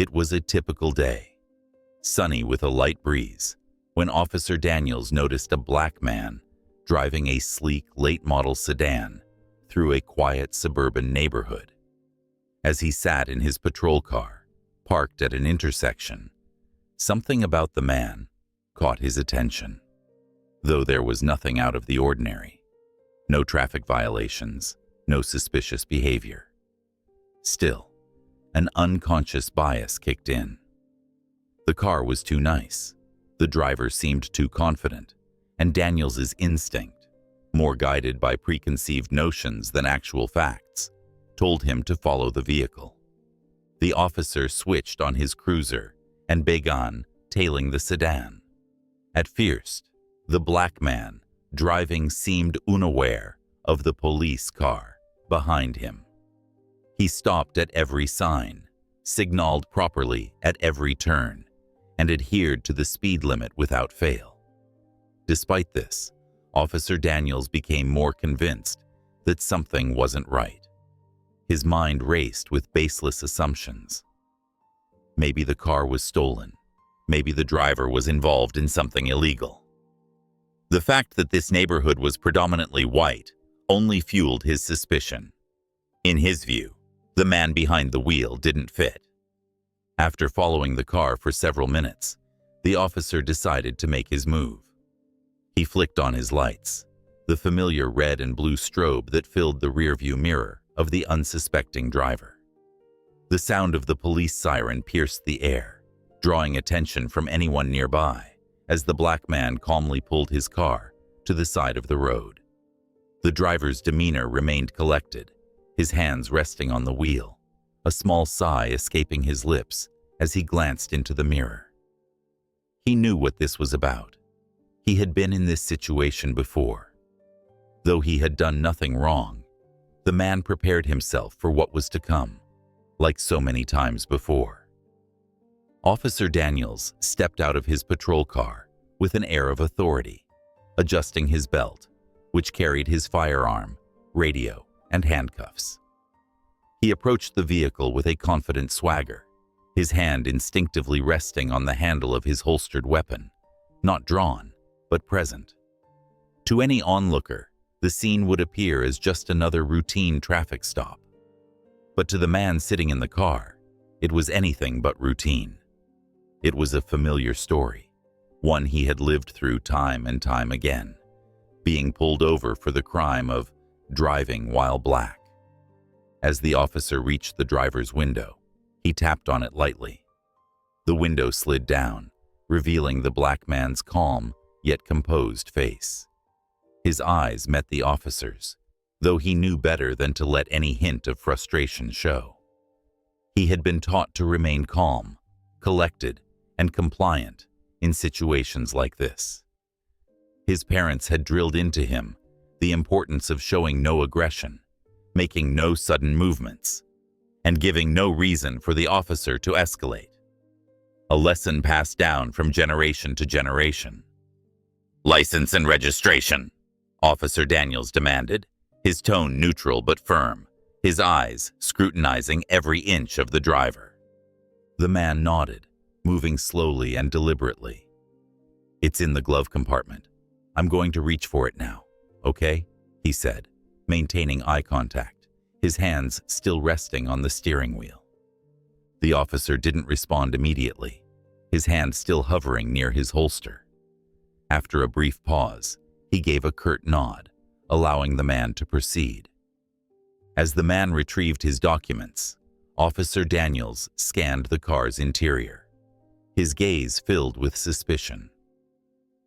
It was a typical day, sunny with a light breeze, when Officer Daniels noticed a black man driving a sleek late-model sedan through a quiet suburban neighborhood. As he sat in his patrol car, parked at an intersection, something about the man caught his attention. Though there was nothing out of the ordinary, no traffic violations, no suspicious behavior. Still, an unconscious bias kicked in. The car was too nice, the driver seemed too confident, and Daniels's instinct, more guided by preconceived notions than actual facts, told him to follow the vehicle. The officer switched on his cruiser and began tailing the sedan. At first, the black man driving seemed unaware of the police car behind him. He stopped at every sign, signaled properly at every turn, and adhered to the speed limit without fail. Despite this, Officer Daniels became more convinced that something wasn't right. His mind raced with baseless assumptions. Maybe the car was stolen. Maybe the driver was involved in something illegal. The fact that this neighborhood was predominantly white only fueled his suspicion. In his view, the man behind the wheel didn't fit. After following the car for several minutes, the officer decided to make his move. He flicked on his lights, the familiar red and blue strobe that filled the rearview mirror of the unsuspecting driver. The sound of the police siren pierced the air, drawing attention from anyone nearby as the black man calmly pulled his car to the side of the road. The driver's demeanor remained collected, his hands resting on the wheel, a small sigh escaping his lips as he glanced into the mirror. He knew what this was about. He had been in this situation before. Though he had done nothing wrong, the man prepared himself for what was to come, like so many times before. Officer Daniels stepped out of his patrol car with an air of authority, adjusting his belt, which carried his firearm, radio, and handcuffs. He approached the vehicle with a confident swagger, his hand instinctively resting on the handle of his holstered weapon, not drawn, but present. To any onlooker, the scene would appear as just another routine traffic stop. But to the man sitting in the car, it was anything but routine. It was a familiar story, one he had lived through time and time again, being pulled over for the crime of driving while black. As the officer reached the driver's window, he tapped on it lightly. The window slid down, revealing the black man's calm yet composed face. His eyes met the officer's, though he knew better than to let any hint of frustration show. He had been taught to remain calm, collected, and compliant in situations like this. His parents had drilled into him the importance of showing no aggression, making no sudden movements, and giving no reason for the officer to escalate. A lesson passed down from generation to generation. "License and registration," Officer Daniels demanded, his tone neutral but firm, his eyes scrutinizing every inch of the driver. The man nodded, moving slowly and deliberately. "It's in the glove compartment. I'm going to reach for it now, okay?" he said, maintaining eye contact, his hands still resting on the steering wheel. The officer didn't respond immediately, his hand still hovering near his holster. After a brief pause, he gave a curt nod, allowing the man to proceed. As the man retrieved his documents, Officer Daniels scanned the car's interior, his gaze filled with suspicion.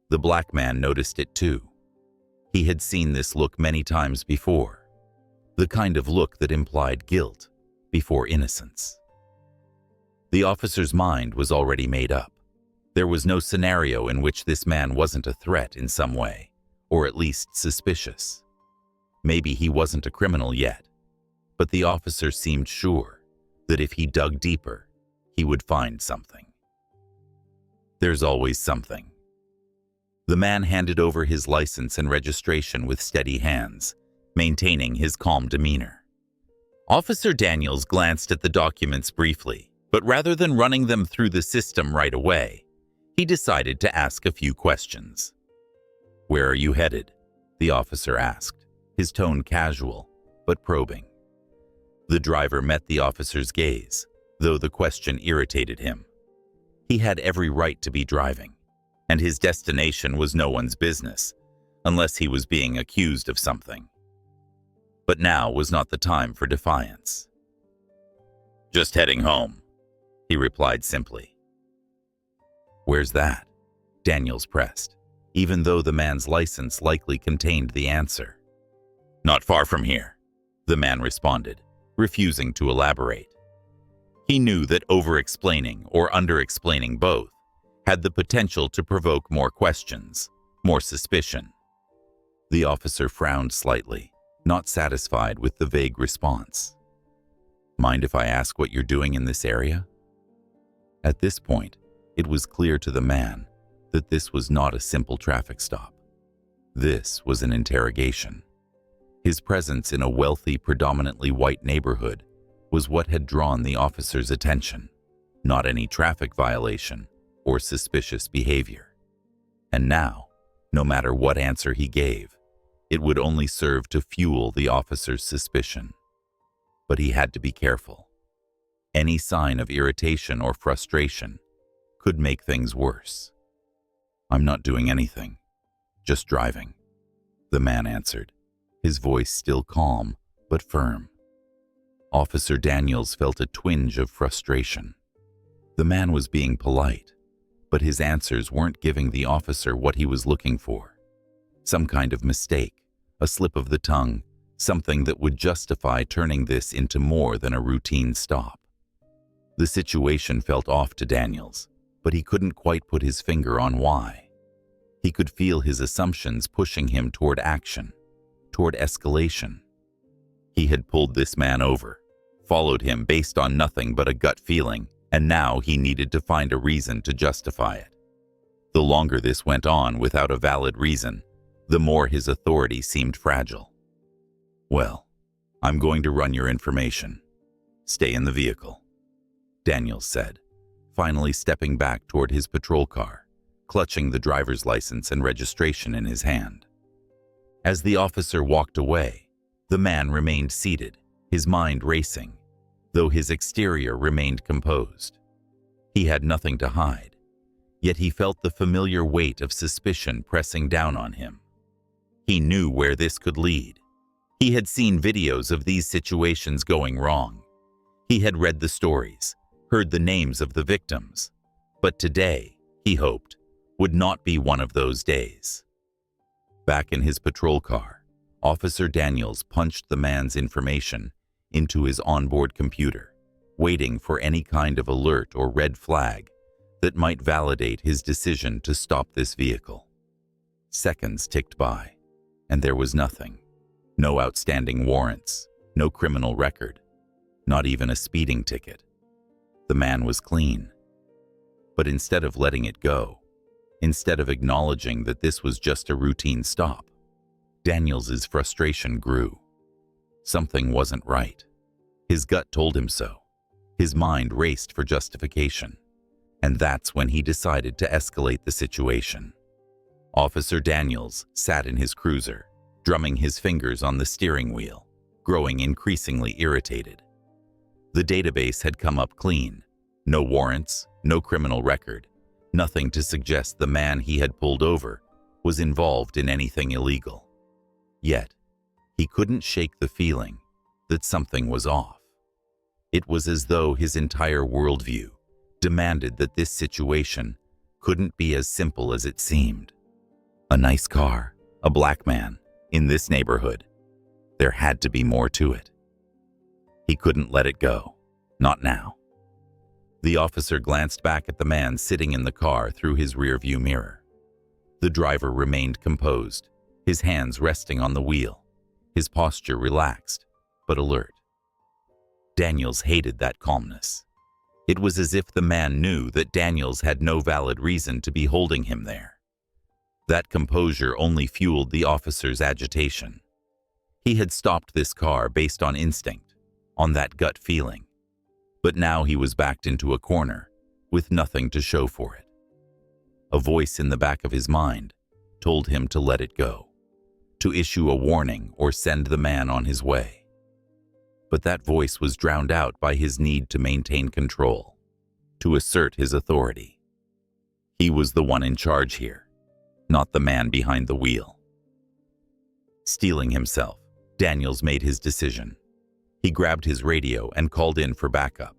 The black man noticed it too. He had seen this look many times before, the kind of look that implied guilt before innocence. The officer's mind was already made up. There was no scenario in which this man wasn't a threat in some way, or at least suspicious. Maybe he wasn't a criminal yet, but the officer seemed sure that if he dug deeper, he would find something. There's always something. The man handed over his license and registration with steady hands, maintaining his calm demeanor. Officer Daniels glanced at the documents briefly But rather than running them through the system right away, he decided to ask a few questions. "Where are you headed?" the officer asked, his tone casual but probing. The driver met the officer's gaze, though the question irritated him. He had every right to be driving, and his destination was no one's business, unless he was being accused of something. But now was not the time for defiance. "Just heading home," he replied simply. "Where's that?" Daniels pressed, even though the man's license likely contained the answer. "Not far from here," the man responded, refusing to elaborate. He knew that over-explaining or under-explaining both had the potential to provoke more questions, more suspicion. The officer frowned slightly, not satisfied with the vague response. "Mind if I ask what you're doing in this area?" At this point, it was clear to the man that this was not a simple traffic stop. This was an interrogation. His presence in a wealthy, predominantly white neighborhood was what had drawn the officer's attention, not any traffic violation or suspicious behavior. And now, no matter what answer he gave, it would only serve to fuel the officer's suspicion. But he had to be careful. Any sign of irritation or frustration could make things worse. "I'm not doing anything, just driving," the man answered, his voice still calm but firm. Officer Daniels felt a twinge of frustration. The man was being polite, but his answers weren't giving the officer what he was looking for. Some kind of mistake, a slip of the tongue, something that would justify turning this into more than a routine stop. The situation felt off to Daniels, but he couldn't quite put his finger on why. He could feel his assumptions pushing him toward action, toward escalation. He had pulled this man over, followed him based on nothing but a gut feeling, and now he needed to find a reason to justify it. The longer this went on without a valid reason, the more his authority seemed fragile. "Well, I'm going to run your information. Stay in the vehicle," Daniels said, finally stepping back toward his patrol car, clutching the driver's license and registration in his hand. As the officer walked away, the man remained seated, his mind racing, though his exterior remained composed. He had nothing to hide, yet he felt the familiar weight of suspicion pressing down on him. He knew where this could lead. He had seen videos of these situations going wrong. He had read the stories, heard the names of the victims. But today, he hoped, would not be one of those days. Back in his patrol car, Officer Daniels punched the man's information into his onboard computer, waiting for any kind of alert or red flag that might validate his decision to stop this vehicle. Seconds ticked by, and there was nothing. No outstanding warrants, no criminal record, not even a speeding ticket. The man was clean. But instead of letting it go, instead of acknowledging that this was just a routine stop, Daniels's frustration grew. Something wasn't right. His gut told him so. His mind raced for justification. And that's when he decided to escalate the situation. Officer Daniels sat in his cruiser, drumming his fingers on the steering wheel, growing increasingly irritated. The database had come up clean. No warrants, no criminal record, nothing to suggest the man he had pulled over was involved in anything illegal. Yet, he couldn't shake the feeling that something was off. It was as though his entire worldview demanded that this situation couldn't be as simple as it seemed. A nice car, a black man, in this neighborhood. There had to be more to it. He couldn't let it go. Not now. The officer glanced back at the man sitting in the car through his rearview mirror. The driver remained composed, his hands resting on the wheel, his posture relaxed, but alert. Daniels hated that calmness. It was as if the man knew that Daniels had no valid reason to be holding him there. That composure only fueled the officer's agitation. He had stopped this car based on instinct, on that gut feeling. But now he was backed into a corner, with nothing to show for it. A voice in the back of his mind told him to let it go, to issue a warning or send the man on his way. But that voice was drowned out by his need to maintain control, to assert his authority. He was the one in charge here, not the man behind the wheel. Steeling himself, Daniels made his decision. He grabbed his radio and called in for backup,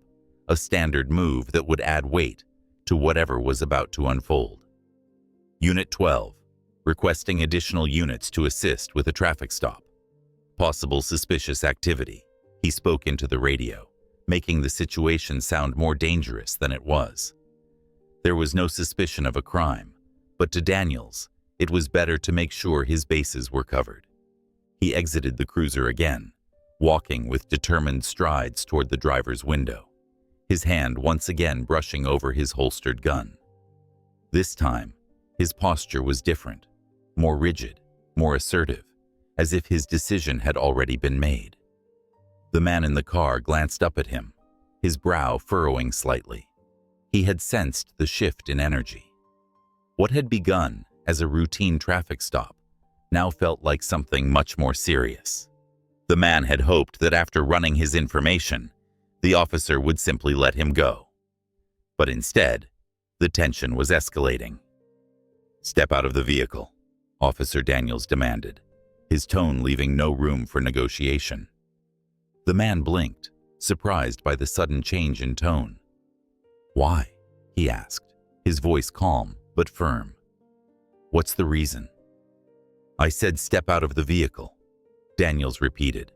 a standard move that would add weight to whatever was about to unfold. Unit 12, requesting additional units to assist with a traffic stop. Possible suspicious activity. He spoke into the radio, making the situation sound more dangerous than it was. There was no suspicion of a crime, but to Daniels, it was better to make sure his bases were covered. He exited the cruiser again, walking with determined strides toward the driver's window, his hand once again brushing over his holstered gun. This time, his posture was different, more rigid, more assertive, as if his decision had already been made. The man in the car glanced up at him, his brow furrowing slightly. He had sensed the shift in energy. What had begun as a routine traffic stop now felt like something much more serious. The man had hoped that after running his information, the officer would simply let him go. But instead, the tension was escalating. "Step out of the vehicle," Officer Daniels demanded, his tone leaving no room for negotiation. The man blinked, surprised by the sudden change in tone. "Why?" he asked, his voice calm but firm. "What's the reason?" "I said step out of the vehicle," Daniels repeated,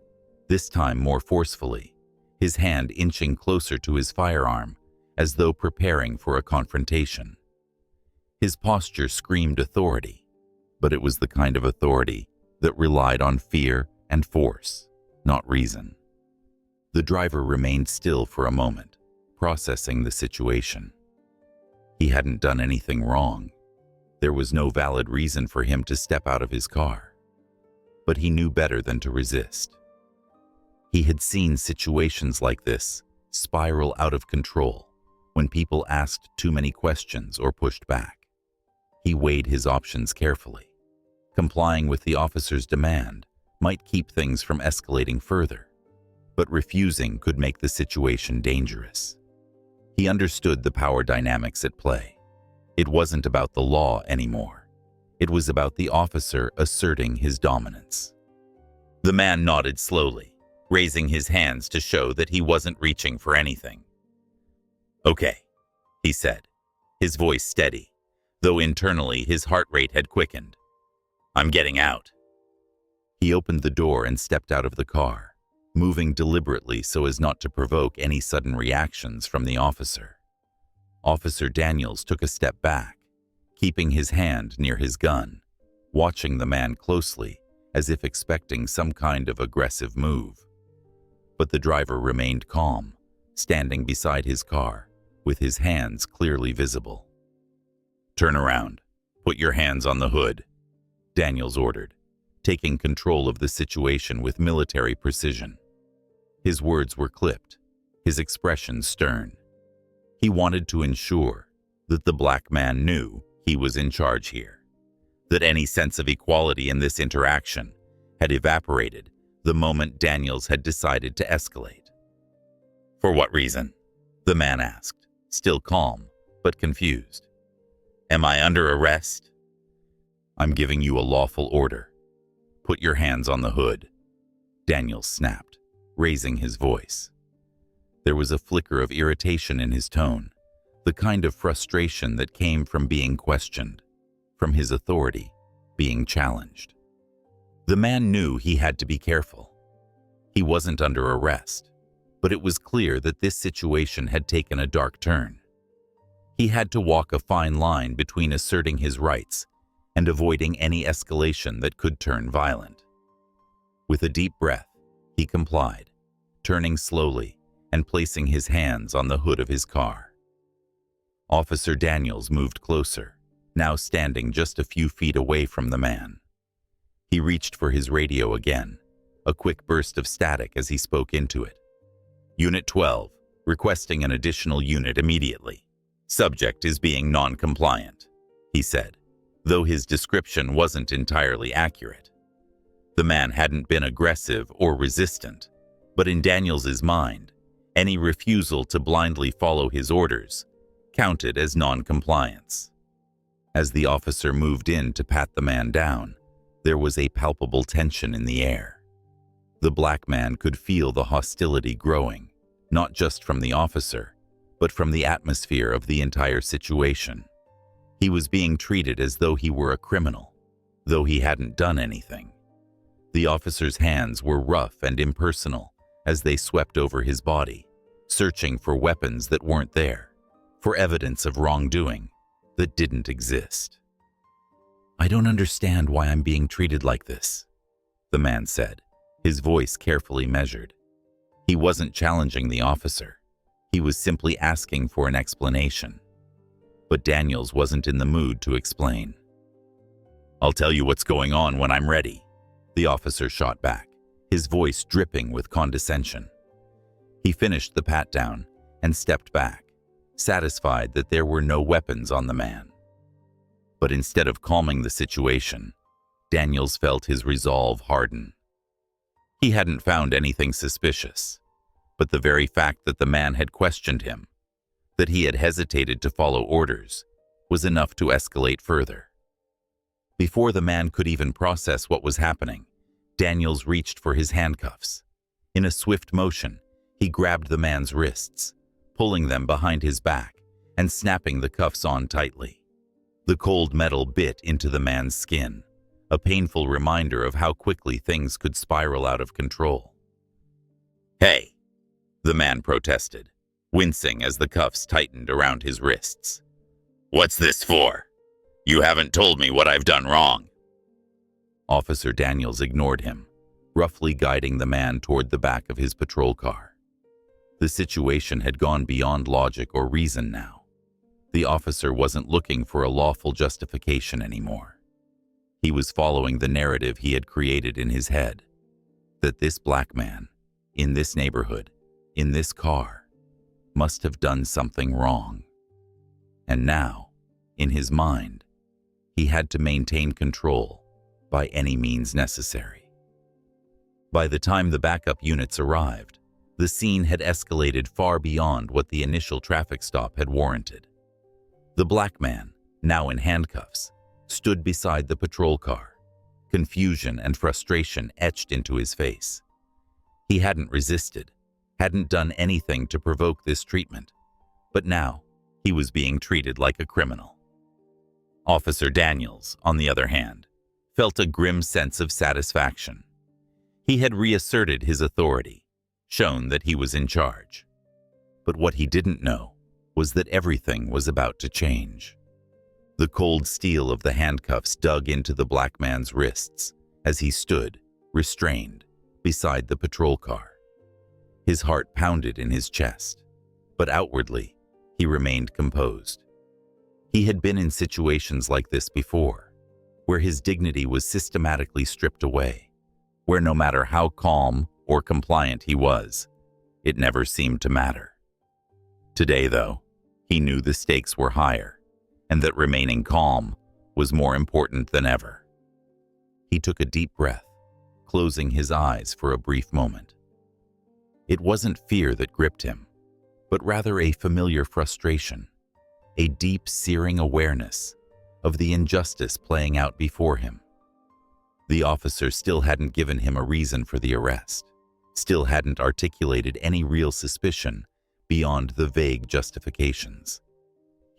this time more forcefully, his hand inching closer to his firearm as though preparing for a confrontation. His posture screamed authority, but it was the kind of authority that relied on fear and force, not reason. The driver remained still for a moment, processing the situation. He hadn't done anything wrong. There was no valid reason for him to step out of his car. But he knew better than to resist. He had seen situations like this spiral out of control when people asked too many questions or pushed back. He weighed his options carefully. Complying with the officer's demand might keep things from escalating further, but refusing could make the situation dangerous. He understood the power dynamics at play. It wasn't about the law anymore. It was about the officer asserting his dominance. The man nodded slowly, raising his hands to show that he wasn't reaching for anything. "Okay," he said, his voice steady, though internally his heart rate had quickened. "I'm getting out." He opened the door and stepped out of the car, moving deliberately so as not to provoke any sudden reactions from the officer. Officer Daniels took a step back, keeping his hand near his gun, watching the man closely as if expecting some kind of aggressive move. But the driver remained calm, standing beside his car, with his hands clearly visible. "Turn around. Put your hands on the hood," Daniels ordered, taking control of the situation with military precision. His words were clipped, his expression stern. He wanted to ensure that the black man knew he was in charge here, that any sense of equality in this interaction had evaporated the moment Daniels had decided to escalate. "For what reason?" the man asked, still calm but confused. "Am I under arrest?" "I'm giving you a lawful order. Put your hands on the hood," Daniels snapped, raising his voice. There was a flicker of irritation in his tone, the kind of frustration that came from being questioned, from his authority being challenged. The man knew he had to be careful. He wasn't under arrest, but it was clear that this situation had taken a dark turn. He had to walk a fine line between asserting his rights and avoiding any escalation that could turn violent. With a deep breath, he complied, turning slowly and placing his hands on the hood of his car. Officer Daniels moved closer, now standing just a few feet away from the man. He reached for his radio again, a quick burst of static as he spoke into it. "Unit 12, requesting an additional unit immediately. Subject is being non-compliant, he said, though his description wasn't entirely accurate. The man hadn't been aggressive or resistant, but in Daniels's mind, any refusal to blindly follow his orders counted as non-compliance. As the officer moved in to pat the man down, there was a palpable tension in the air. The black man could feel the hostility growing, not just from the officer, but from the atmosphere of the entire situation. He was being treated as though he were a criminal, though he hadn't done anything. The officer's hands were rough and impersonal as they swept over his body, searching for weapons that weren't there, for evidence of wrongdoing that didn't exist. "I don't understand why I'm being treated like this," the man said, his voice carefully measured. He wasn't challenging the officer. He was simply asking for an explanation. But Daniels wasn't in the mood to explain. "I'll tell you what's going on when I'm ready," the officer shot back, his voice dripping with condescension. He finished the pat-down and stepped back, satisfied that there were no weapons on the man. But instead of calming the situation, Daniels felt his resolve harden. He hadn't found anything suspicious, but the very fact that the man had questioned him, that he had hesitated to follow orders, was enough to escalate further. Before the man could even process what was happening, Daniels reached for his handcuffs. In a swift motion, he grabbed the man's wrists, pulling them behind his back and snapping the cuffs on tightly. The cold metal bit into the man's skin, a painful reminder of how quickly things could spiral out of control. "Hey," the man protested, wincing as the cuffs tightened around his wrists. "What's this for? You haven't told me what I've done wrong." Officer Daniels ignored him, roughly guiding the man toward the back of his patrol car. The situation had gone beyond logic or reason now. The officer wasn't looking for a lawful justification anymore. He was following the narrative he had created in his head, that this black man, in this neighborhood, in this car, must have done something wrong. And now, in his mind, he had to maintain control by any means necessary. By the time the backup units arrived, the scene had escalated far beyond what the initial traffic stop had warranted. The black man, now in handcuffs, stood beside the patrol car, confusion and frustration etched into his face. He hadn't resisted, hadn't done anything to provoke this treatment, but now he was being treated like a criminal. Officer Daniels, on the other hand, felt a grim sense of satisfaction. He had reasserted his authority, shown that he was in charge. But what he didn't know was that everything was about to change. The cold steel of the handcuffs dug into the black man's wrists as he stood, restrained, beside the patrol car. His heart pounded in his chest, but outwardly, he remained composed. He had been in situations like this before, where his dignity was systematically stripped away, where no matter how calm or compliant he was, it never seemed to matter. Today, though, he knew the stakes were higher, and that remaining calm was more important than ever. He took a deep breath, closing his eyes for a brief moment. It wasn't fear that gripped him, but rather a familiar frustration, a deep, searing awareness of the injustice playing out before him. The officer still hadn't given him a reason for the arrest, still hadn't articulated any real suspicion beyond the vague justifications.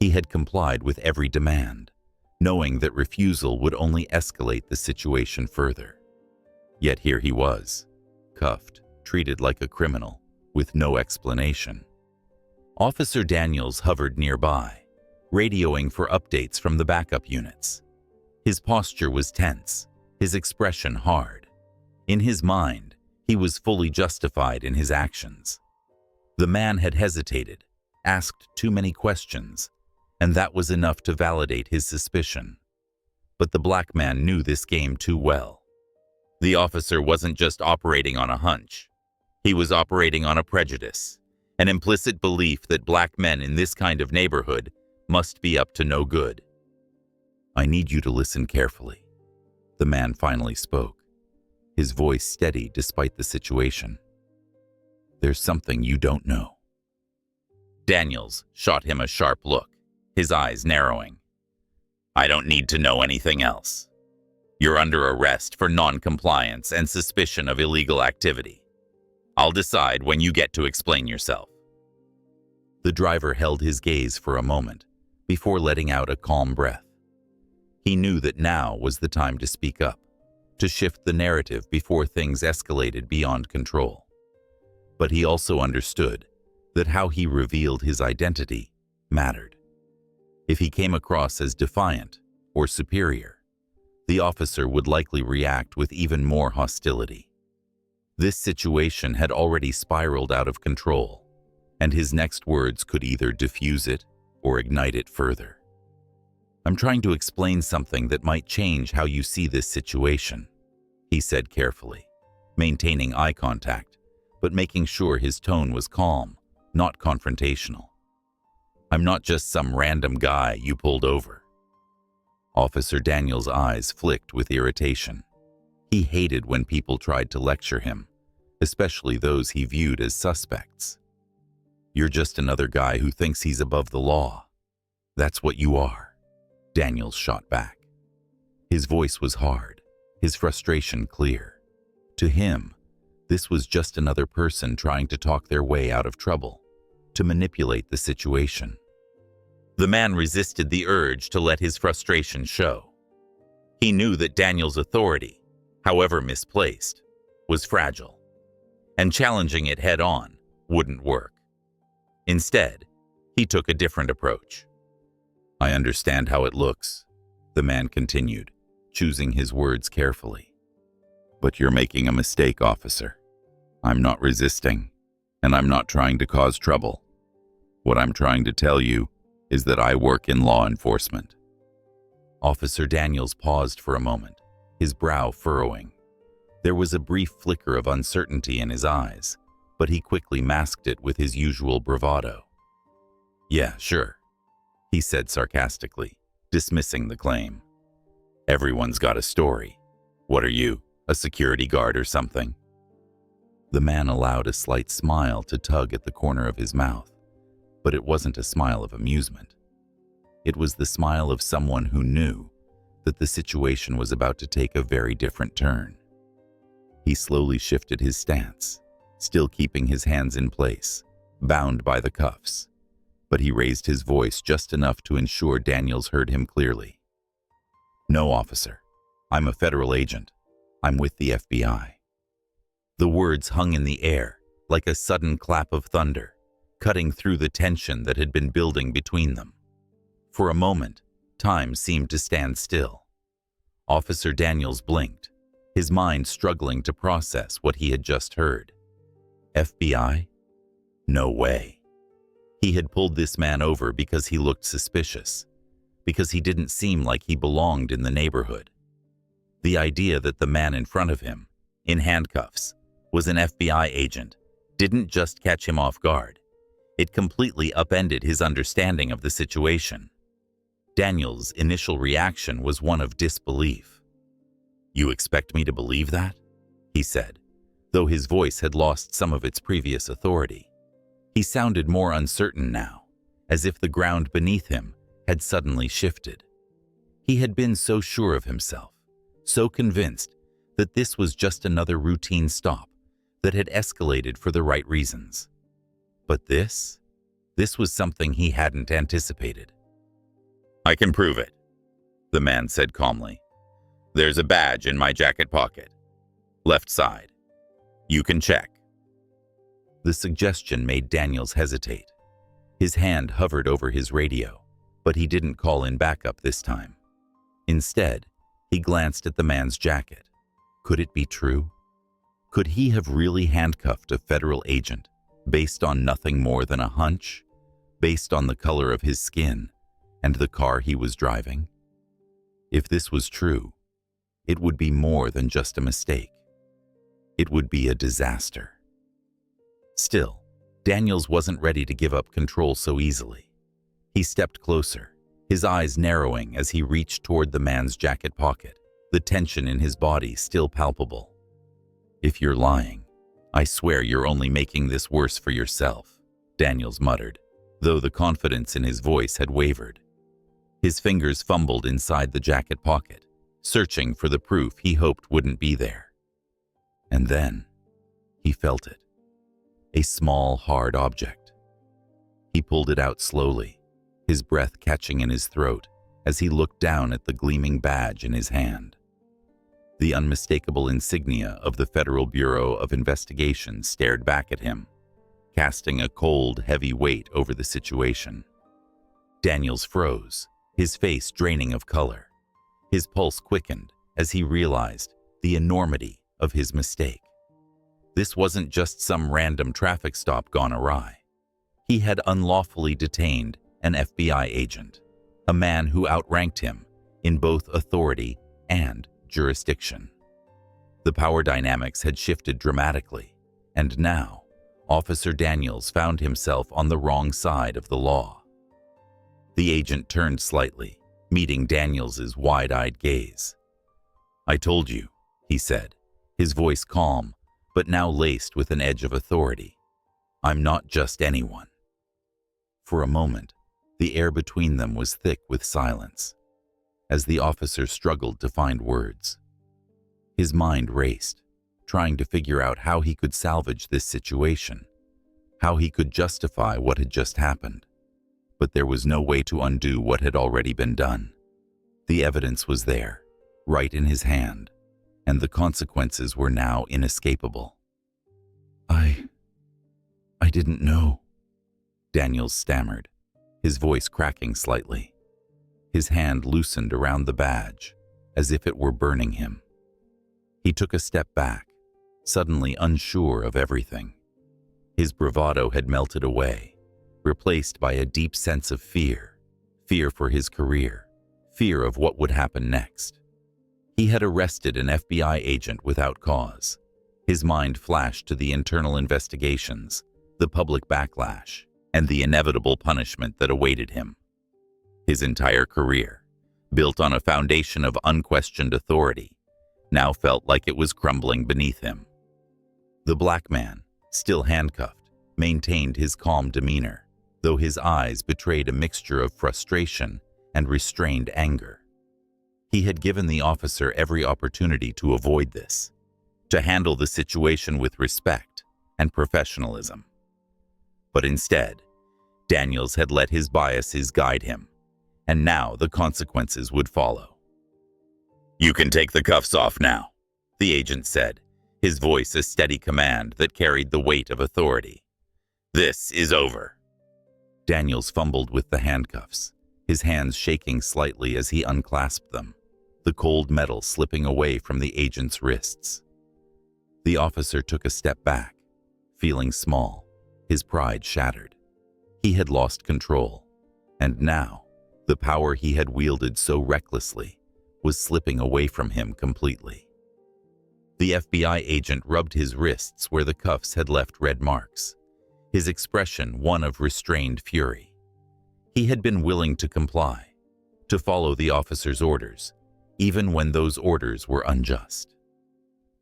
He had complied with every demand, knowing that refusal would only escalate the situation further. Yet here he was, cuffed, treated like a criminal, with no explanation. Officer Daniels hovered nearby, radioing for updates from the backup units. His posture was tense, his expression hard. In his mind, he was fully justified in his actions. The man had hesitated, asked too many questions, and that was enough to validate his suspicion. But the black man knew this game too well. The officer wasn't just operating on a hunch. He was operating on a prejudice, an implicit belief that black men in this kind of neighborhood must be up to no good. "I need you to listen carefully," the man finally spoke, his voice steady despite the situation. "There's something you don't know." Daniels shot him a sharp look, his eyes narrowing. "I don't need to know anything else. You're under arrest for non-compliance and suspicion of illegal activity. I'll decide when you get to explain yourself." The driver held his gaze for a moment before letting out a calm breath. He knew that now was the time to speak up, to shift the narrative before things escalated beyond control. But he also understood that how he revealed his identity mattered. If he came across as defiant or superior, the officer would likely react with even more hostility. This situation had already spiraled out of control, and his next words could either diffuse it or ignite it further. "I'm trying to explain something that might change how you see this situation," he said carefully, maintaining eye contact, but making sure his tone was calm, not confrontational. "I'm not just some random guy you pulled over." Officer Daniels' eyes flicked with irritation. He hated when people tried to lecture him, especially those he viewed as suspects. "You're just another guy who thinks he's above the law. That's what you are," Daniels shot back. His voice was hard, his frustration clear. To him, this was just another person trying to talk their way out of trouble, to manipulate the situation. The man resisted the urge to let his frustration show. He knew that Daniel's authority, however misplaced, was fragile, and challenging it head-on wouldn't work. Instead, he took a different approach. "I understand how it looks," the man continued, choosing his words carefully. "But you're making a mistake, officer. I'm not resisting, and I'm not trying to cause trouble. What I'm trying to tell you is that I work in law enforcement." Officer Daniels paused for a moment, his brow furrowing. There was a brief flicker of uncertainty in his eyes, but he quickly masked it with his usual bravado. "Yeah, sure," he said sarcastically, dismissing the claim. "Everyone's got a story. What are you, a security guard or something?" The man allowed a slight smile to tug at the corner of his mouth, but it wasn't a smile of amusement. It was the smile of someone who knew that the situation was about to take a very different turn. He slowly shifted his stance, still keeping his hands in place, bound by the cuffs, but he raised his voice just enough to ensure Daniels heard him clearly. "No, officer. I'm a federal agent. I'm with the FBI." The words hung in the air like a sudden clap of thunder, cutting through the tension that had been building between them. For a moment, time seemed to stand still. Officer Daniels blinked, his mind struggling to process what he had just heard. FBI? No way. He had pulled this man over because he looked suspicious, because he didn't seem like he belonged in the neighborhood. The idea that the man in front of him, in handcuffs, was an FBI agent didn't just catch him off guard. It completely upended his understanding of the situation. Daniel's initial reaction was one of disbelief. "You expect me to believe that?" he said, though his voice had lost some of its previous authority. He sounded more uncertain now, as if the ground beneath him had suddenly shifted. He had been so sure of himself, so convinced that this was just another routine stop that had escalated for the right reasons. But this was something he hadn't anticipated. "I can prove it," the man said calmly. "There's a badge in my jacket pocket. Left side. You can check." The suggestion made Daniels hesitate. His hand hovered over his radio, but he didn't call in backup this time. Instead, he glanced at the man's jacket. Could it be true? Could he have really handcuffed a federal agent based on nothing more than a hunch, based on the color of his skin and the car he was driving? If this was true, it would be more than just a mistake. It would be a disaster. Still, Daniels wasn't ready to give up control so easily. He stepped closer, his eyes narrowing as he reached toward the man's jacket pocket, the tension in his body still palpable. "If you're lying, I swear you're only making this worse for yourself," Daniels muttered, though the confidence in his voice had wavered. His fingers fumbled inside the jacket pocket, searching for the proof he hoped wouldn't be there. And then, he felt it. A small, hard object. He pulled it out slowly, his breath catching in his throat as he looked down at the gleaming badge in his hand. The unmistakable insignia of the Federal Bureau of Investigation stared back at him, casting a cold, heavy weight over the situation. Daniels froze, his face draining of color. His pulse quickened as he realized the enormity of his mistake. This wasn't just some random traffic stop gone awry. He had unlawfully detained an FBI agent, a man who outranked him in both authority and jurisdiction. The power dynamics had shifted dramatically, and now Officer Daniels found himself on the wrong side of the law. The agent turned slightly, meeting Daniels's wide-eyed gaze. "I told you," he said, his voice calm, but now laced with an edge of authority. "I'm not just anyone." For a moment, the air between them was thick with silence, as the officer struggled to find words. His mind raced, trying to figure out how he could salvage this situation, how he could justify what had just happened. But there was no way to undo what had already been done. The evidence was there, right in his hand, and the consequences were now inescapable. I didn't know," Daniels stammered, his voice cracking slightly. His hand loosened around the badge, as if it were burning him. He took a step back, suddenly unsure of everything. His bravado had melted away, replaced by a deep sense of fear. Fear for his career, fear of what would happen next. He had arrested an FBI agent without cause. His mind flashed to the internal investigations, the public backlash, and the inevitable punishment that awaited him. His entire career, built on a foundation of unquestioned authority, now felt like it was crumbling beneath him. The black man, still handcuffed, maintained his calm demeanor, though his eyes betrayed a mixture of frustration and restrained anger. He had given the officer every opportunity to avoid this, to handle the situation with respect and professionalism. But instead, Daniels had let his biases guide him, and now the consequences would follow. "You can take the cuffs off now," the agent said, his voice a steady command that carried the weight of authority. "This is over." Daniels fumbled with the handcuffs, his hands shaking slightly as he unclasped them, the cold metal slipping away from the agent's wrists. The officer took a step back, feeling small, his pride shattered. He had lost control, and now, the power he had wielded so recklessly was slipping away from him completely. The FBI agent rubbed his wrists where the cuffs had left red marks, his expression one of restrained fury. He had been willing to comply, to follow the officer's orders, even when those orders were unjust.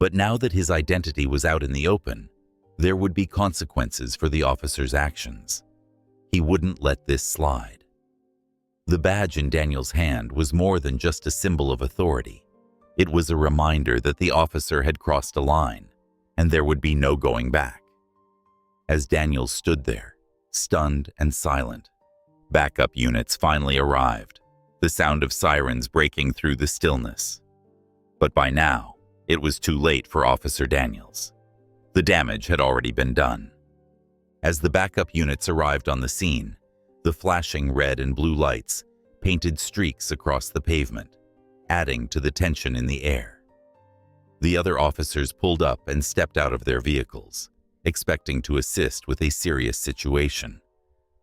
But now that his identity was out in the open, there would be consequences for the officer's actions. He wouldn't let this slide. The badge in Daniel's hand was more than just a symbol of authority. It was a reminder that the officer had crossed a line, and there would be no going back. As Daniel stood there, stunned and silent, backup units finally arrived, the sound of sirens breaking through the stillness. But by now, it was too late for Officer Daniels. The damage had already been done. As the backup units arrived on the scene, the flashing red and blue lights painted streaks across the pavement, adding to the tension in the air. The other officers pulled up and stepped out of their vehicles, expecting to assist with a serious situation,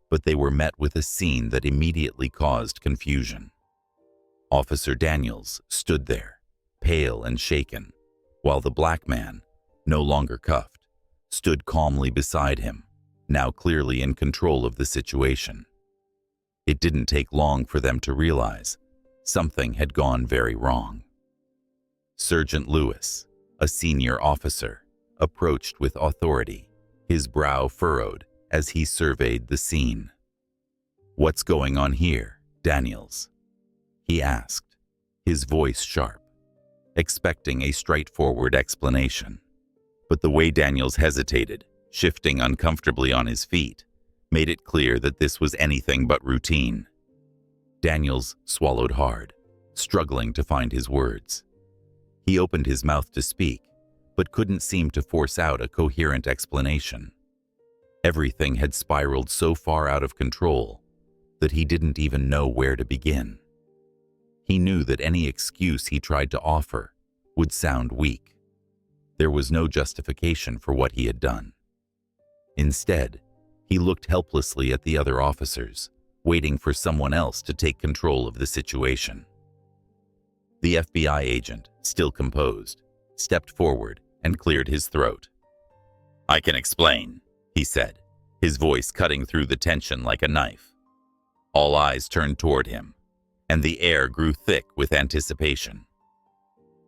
but they were met with a scene that immediately caused confusion. Officer Daniels stood there, pale and shaken, while the black man, no longer cuffed, stood calmly beside him, now clearly in control of the situation. It didn't take long for them to realize something had gone very wrong. Sergeant Lewis, a senior officer, approached with authority, his brow furrowed as he surveyed the scene. "What's going on here, Daniels?" he asked, his voice sharp, expecting a straightforward explanation. But the way Daniels hesitated, shifting uncomfortably on his feet, made it clear that this was anything but routine. Daniels swallowed hard, struggling to find his words. He opened his mouth to speak, but couldn't seem to force out a coherent explanation. Everything had spiraled so far out of control that he didn't even know where to begin. He knew that any excuse he tried to offer would sound weak. There was no justification for what he had done. Instead, he looked helplessly at the other officers, waiting for someone else to take control of the situation. The FBI agent, still composed, stepped forward and cleared his throat. "I can explain," he said, his voice cutting through the tension like a knife. All eyes turned toward him, and the air grew thick with anticipation.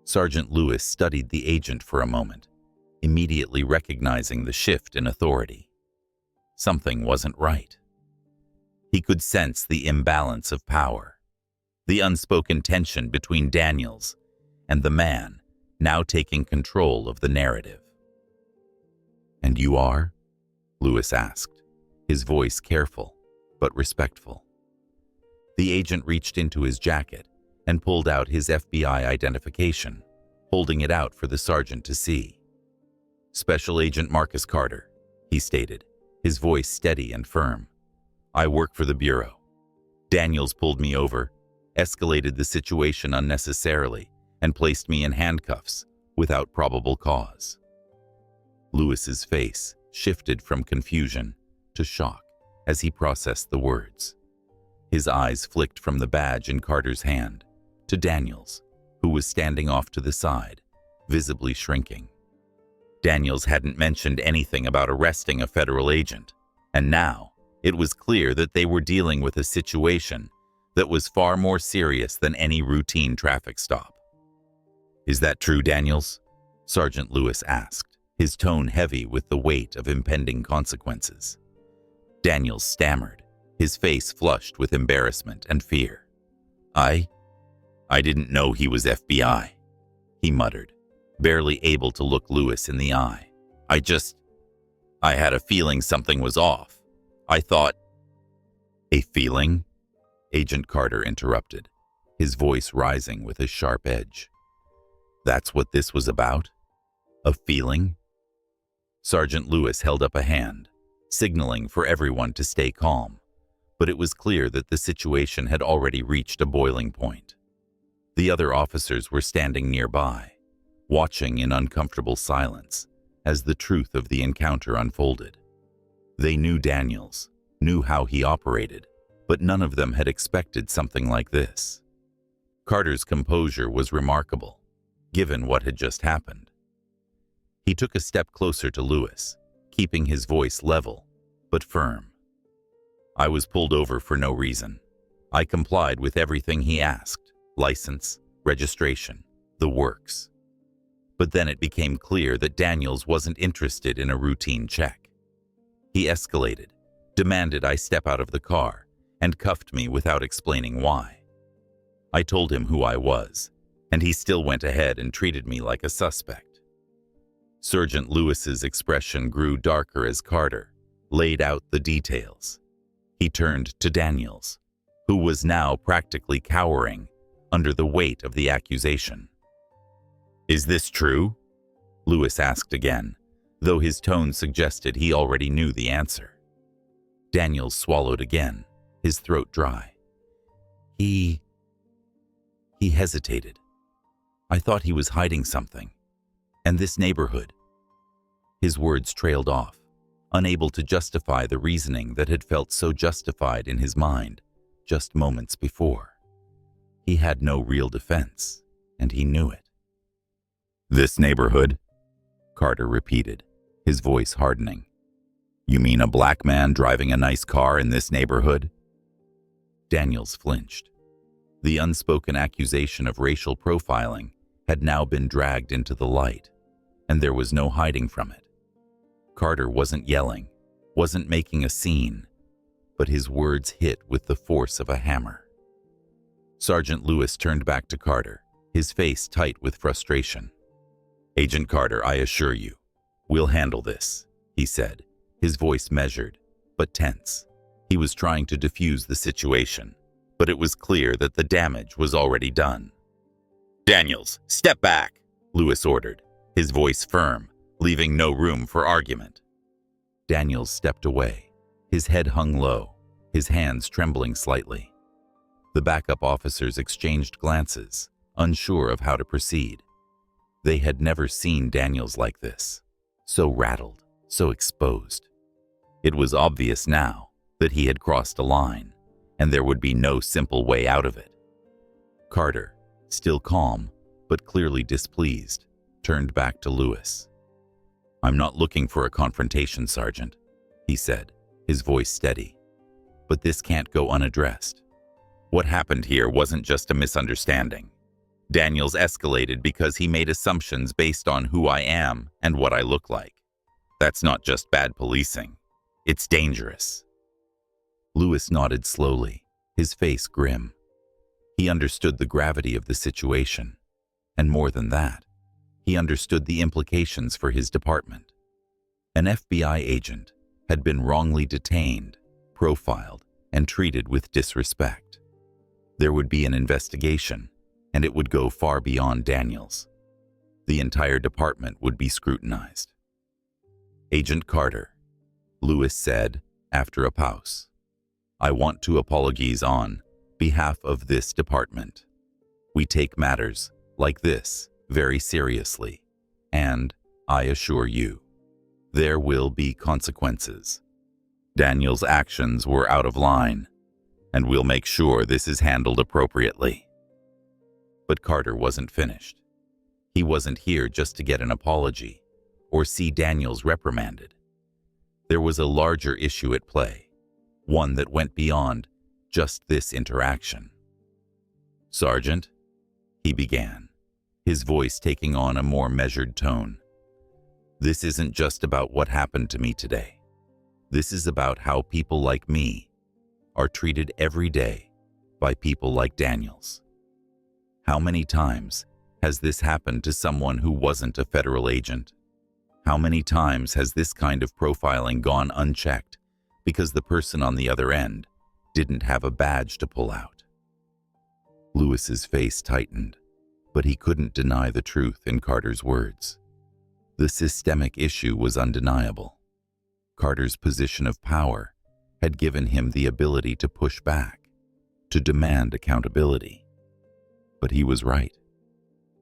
Sergeant Lewis studied the agent for a moment, immediately recognizing the shift in authority. Something wasn't right. He could sense the imbalance of power, the unspoken tension between Daniels and the man now taking control of the narrative. "And you are?" Lewis asked, his voice careful but respectful. The agent reached into his jacket and pulled out his FBI identification, holding it out for the sergeant to see. "Special Agent Marcus Carter," he stated, his voice steady and firm. "I work for the Bureau. Daniels pulled me over, escalated the situation unnecessarily, and placed me in handcuffs without probable cause." Lewis's face shifted from confusion to shock as he processed the words. His eyes flicked from the badge in Carter's hand to Daniels, who was standing off to the side, visibly shrinking. Daniels hadn't mentioned anything about arresting a federal agent, and now it was clear that they were dealing with a situation that was far more serious than any routine traffic stop. "Is that true, Daniels?" Sergeant Lewis asked, his tone heavy with the weight of impending consequences. Daniels stammered, his face flushed with embarrassment and fear. I didn't know he was FBI," he muttered, barely able to look Lewis in the eye. I had a feeling something was off. I thought—" "A feeling?" Agent Carter interrupted, his voice rising with a sharp edge. "That's what this was about? A feeling?" Sergeant Lewis held up a hand, signaling for everyone to stay calm, but it was clear that the situation had already reached a boiling point. The other officers were standing nearby, watching in uncomfortable silence as the truth of the encounter unfolded. They knew Daniels, knew how he operated, but none of them had expected something like this. Carter's composure was remarkable, given what had just happened. He took a step closer to Lewis, keeping his voice level but firm. "I was pulled over for no reason. I complied with everything he asked: license, registration, the works. But then it became clear that Daniels wasn't interested in a routine check. He escalated, demanded I step out of the car, and cuffed me without explaining why. I told him who I was, and he still went ahead and treated me like a suspect." Sergeant Lewis's expression grew darker as Carter laid out the details. He turned to Daniels, who was now practically cowering under the weight of the accusation. "Is this true?" Lewis asked again, though his tone suggested he already knew the answer. Daniels swallowed again, his throat dry. He hesitated. "I thought he was hiding something. And this neighborhood." His words trailed off, unable to justify the reasoning that had felt so justified in his mind just moments before. He had no real defense, and he knew it. "This neighborhood?" Carter repeated, his voice hardening. You mean a black man driving a nice car in this neighborhood? Daniels flinched. The unspoken accusation of racial profiling had now been dragged into the light, and there was no hiding from it. Carter wasn't yelling, wasn't making a scene, but his words hit with the force of a hammer. Sergeant Lewis turned back to Carter, his face tight with frustration. "Agent Carter, I assure you, we'll handle this," he said, his voice measured, but tense. He was trying to defuse the situation, but it was clear that the damage was already done. "Daniels, step back," Lewis ordered, his voice firm, leaving no room for argument. Daniels stepped away, his head hung low, his hands trembling slightly. The backup officers exchanged glances, unsure of how to proceed. They had never seen Daniels like this, so rattled, so exposed. It was obvious now that he had crossed a line, and there would be no simple way out of it. Carter, still calm, but clearly displeased, turned back to Lewis. "I'm not looking for a confrontation, Sergeant," he said, his voice steady. "But this can't go unaddressed. What happened here wasn't just a misunderstanding. Daniels escalated because he made assumptions based on who I am and what I look like. That's not just bad policing. It's dangerous." Lewis nodded slowly, his face grim. He understood the gravity of the situation, and more than that, he understood the implications for his department. An FBI agent had been wrongly detained, profiled, and treated with disrespect. There would be an investigation, and it would go far beyond Daniels. The entire department would be scrutinized. "Agent Carter," Lewis said after a pause, "I want to apologize on behalf of this department. We take matters like this very seriously, and I assure you, there will be consequences. Daniel's actions were out of line, and we'll make sure this is handled appropriately." But Carter wasn't finished. He wasn't here just to get an apology or see Daniels reprimanded. There was a larger issue at play, one that went beyond just this interaction. "Sergeant," he began, his voice taking on a more measured tone, "this isn't just about what happened to me today. This is about how people like me are treated every day by people like Daniels. How many times has this happened to someone who wasn't a federal agent? How many times has this kind of profiling gone unchecked because the person on the other end didn't have a badge to pull out?" Lewis's face tightened, but he couldn't deny the truth in Carter's words. The systemic issue was undeniable. Carter's position of power had given him the ability to push back, to demand accountability. But he was right.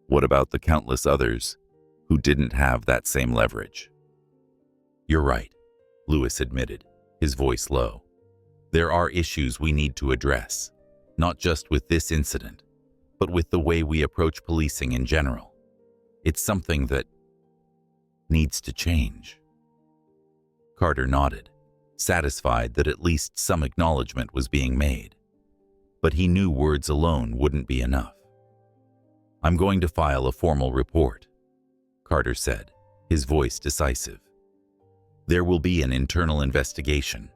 What about the countless others who didn't have that same leverage? "You're right," Lewis admitted, his voice low. "There are issues we need to address, not just with this incident, but with the way we approach policing in general. It's something that needs to change." Carter nodded, satisfied that at least some acknowledgement was being made. But he knew words alone wouldn't be enough. "I'm going to file a formal report," Carter said, his voice decisive. "There will be an internal investigation,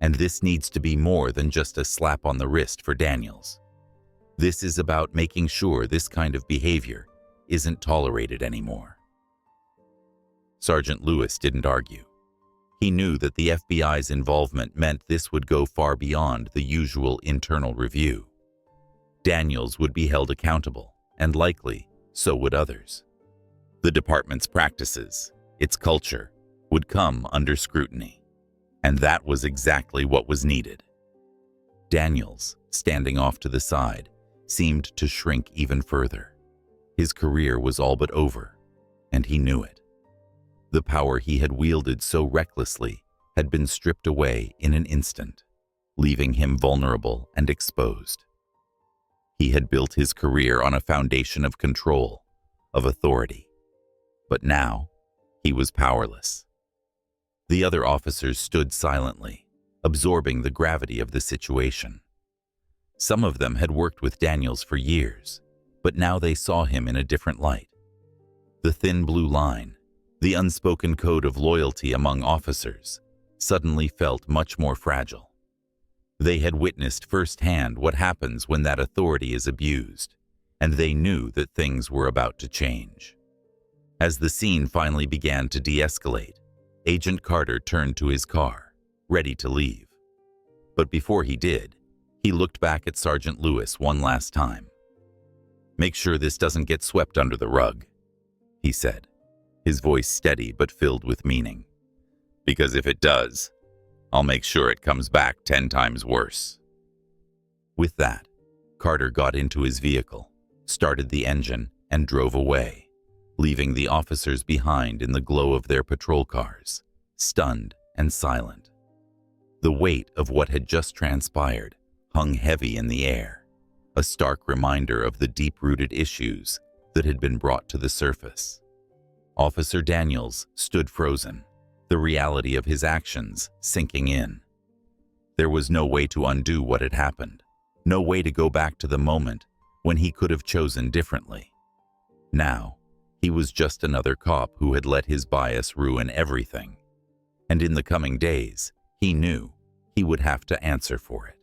and this needs to be more than just a slap on the wrist for Daniels. This is about making sure this kind of behavior isn't tolerated anymore." Sergeant Lewis didn't argue. He knew that the FBI's involvement meant this would go far beyond the usual internal review. Daniels would be held accountable, and likely, so would others. The department's practices, its culture, would come under scrutiny, and that was exactly what was needed. Daniels, standing off to the side, seemed to shrink even further. His career was all but over, and he knew it. The power he had wielded so recklessly had been stripped away in an instant, leaving him vulnerable and exposed. He had built his career on a foundation of control, of authority. But now, he was powerless. The other officers stood silently, absorbing the gravity of the situation. Some of them had worked with Daniels for years, but now they saw him in a different light. The thin blue line, the unspoken code of loyalty among officers, suddenly felt much more fragile. They had witnessed firsthand what happens when that authority is abused, and they knew that things were about to change. As the scene finally began to de-escalate, Agent Carter turned to his car, ready to leave. But before he did, he looked back at Sergeant Lewis one last time. "Make sure this doesn't get swept under the rug," he said, his voice steady but filled with meaning. "Because if it does, I'll make sure it comes back 10 times worse." With that, Carter got into his vehicle, started the engine, and drove away, leaving the officers behind in the glow of their patrol cars, stunned and silent. The weight of what had just transpired hung heavy in the air, a stark reminder of the deep-rooted issues that had been brought to the surface. Officer Daniels stood frozen, the reality of his actions sinking in. There was no way to undo what had happened, no way to go back to the moment when he could have chosen differently. Now, he was just another cop who had let his bias ruin everything. And in the coming days, he knew he would have to answer for it.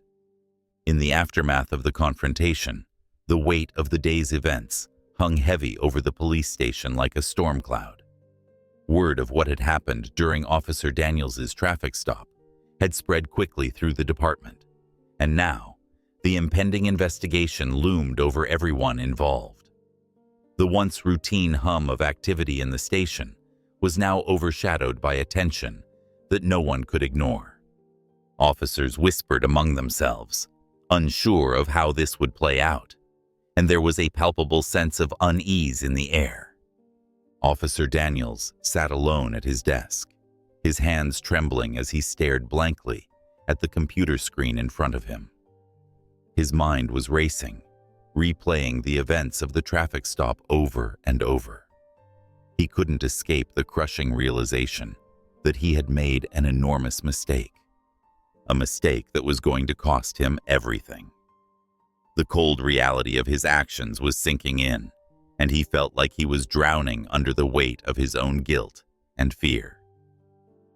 In the aftermath of the confrontation, the weight of the day's events hung heavy over the police station like a storm cloud. Word of what had happened during Officer Daniels's traffic stop had spread quickly through the department, and now the impending investigation loomed over everyone involved. The once routine hum of activity in the station was now overshadowed by a tension that no one could ignore. Officers whispered among themselves, unsure of how this would play out, and there was a palpable sense of unease in the air. Officer Daniels sat alone at his desk, his hands trembling as he stared blankly at the computer screen in front of him. His mind was racing, replaying the events of the traffic stop over and over. He couldn't escape the crushing realization that he had made an enormous mistake, a mistake that was going to cost him everything. The cold reality of his actions was sinking in, and he felt like he was drowning under the weight of his own guilt and fear.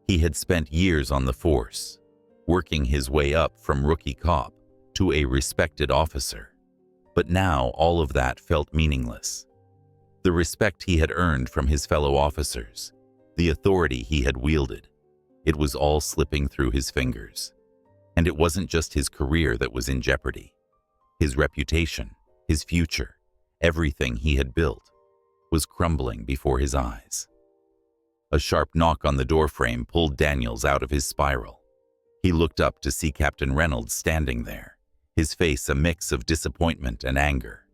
He had spent years on the force, working his way up from rookie cop to a respected officer. But now all of that felt meaningless. The respect he had earned from his fellow officers, the authority he had wielded, it was all slipping through his fingers. And it wasn't just his career that was in jeopardy. His reputation, his future, everything he had built was crumbling before his eyes. A sharp knock on the doorframe pulled Daniels out of his spiral. He looked up to see Captain Reynolds standing there, his face a mix of disappointment and anger.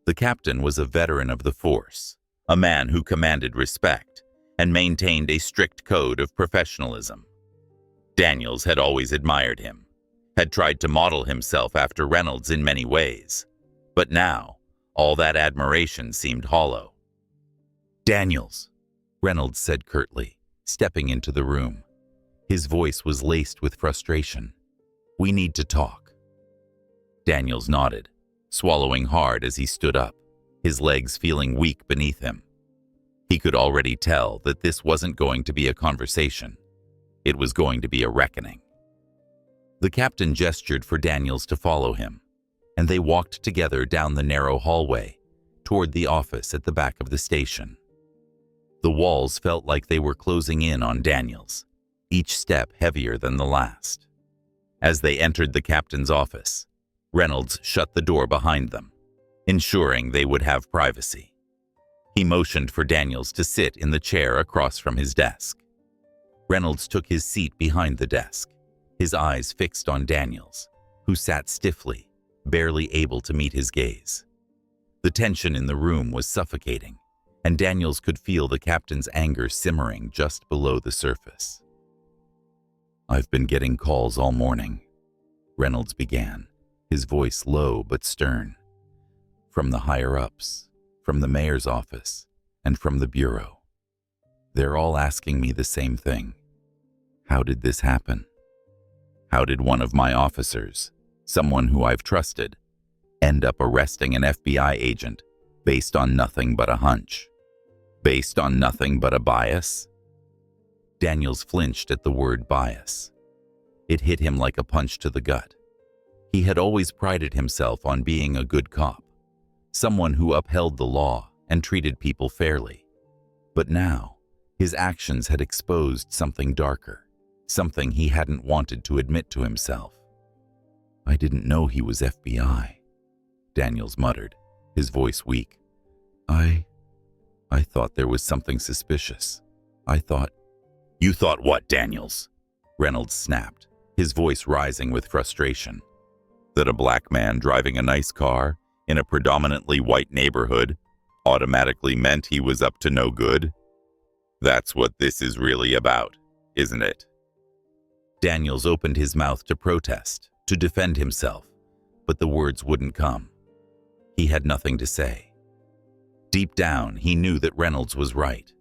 The captain was a veteran of the force, a man who commanded respect and maintained a strict code of professionalism. Daniels had always admired him, had tried to model himself after Reynolds in many ways, but now all that admiration seemed hollow. "Daniels," Reynolds said curtly, stepping into the room. His voice was laced with frustration. "We need to talk." Daniels nodded, swallowing hard as he stood up, his legs feeling weak beneath him. He could already tell that this wasn't going to be a conversation. It was going to be a reckoning. The captain gestured for Daniels to follow him, and they walked together down the narrow hallway toward the office at the back of the station. The walls felt like they were closing in on Daniels, each step heavier than the last. As they entered the captain's office, Reynolds shut the door behind them, ensuring they would have privacy. He motioned for Daniels to sit in the chair across from his desk. Reynolds took his seat behind the desk, his eyes fixed on Daniels, who sat stiffly, barely able to meet his gaze. The tension in the room was suffocating, and Daniels could feel the captain's anger simmering just below the surface. "I've been getting calls all morning," Reynolds began, his voice low but stern. "From the higher-ups, from the mayor's office, and from the bureau. They're all asking me the same thing. How did this happen? How did one of my officers, someone who I've trusted, end up arresting an FBI agent based on nothing but a hunch? Based on nothing but a bias? Daniels flinched at the word bias. It hit him like a punch to the gut. He had always prided himself on being a good cop, someone who upheld the law and treated people fairly. But now, his actions had exposed something darker, something he hadn't wanted to admit to himself. "I didn't know he was FBI," Daniels muttered, his voice weak. I thought there was something suspicious. I thought—" "You thought what, Daniels?" Reynolds snapped, his voice rising with frustration. "That a black man driving a nice car in a predominantly white neighborhood automatically meant he was up to no good? That's what this is really about, isn't it?" Daniels opened his mouth to protest, to defend himself, but the words wouldn't come. He had nothing to say. Deep down, he knew that Reynolds was right.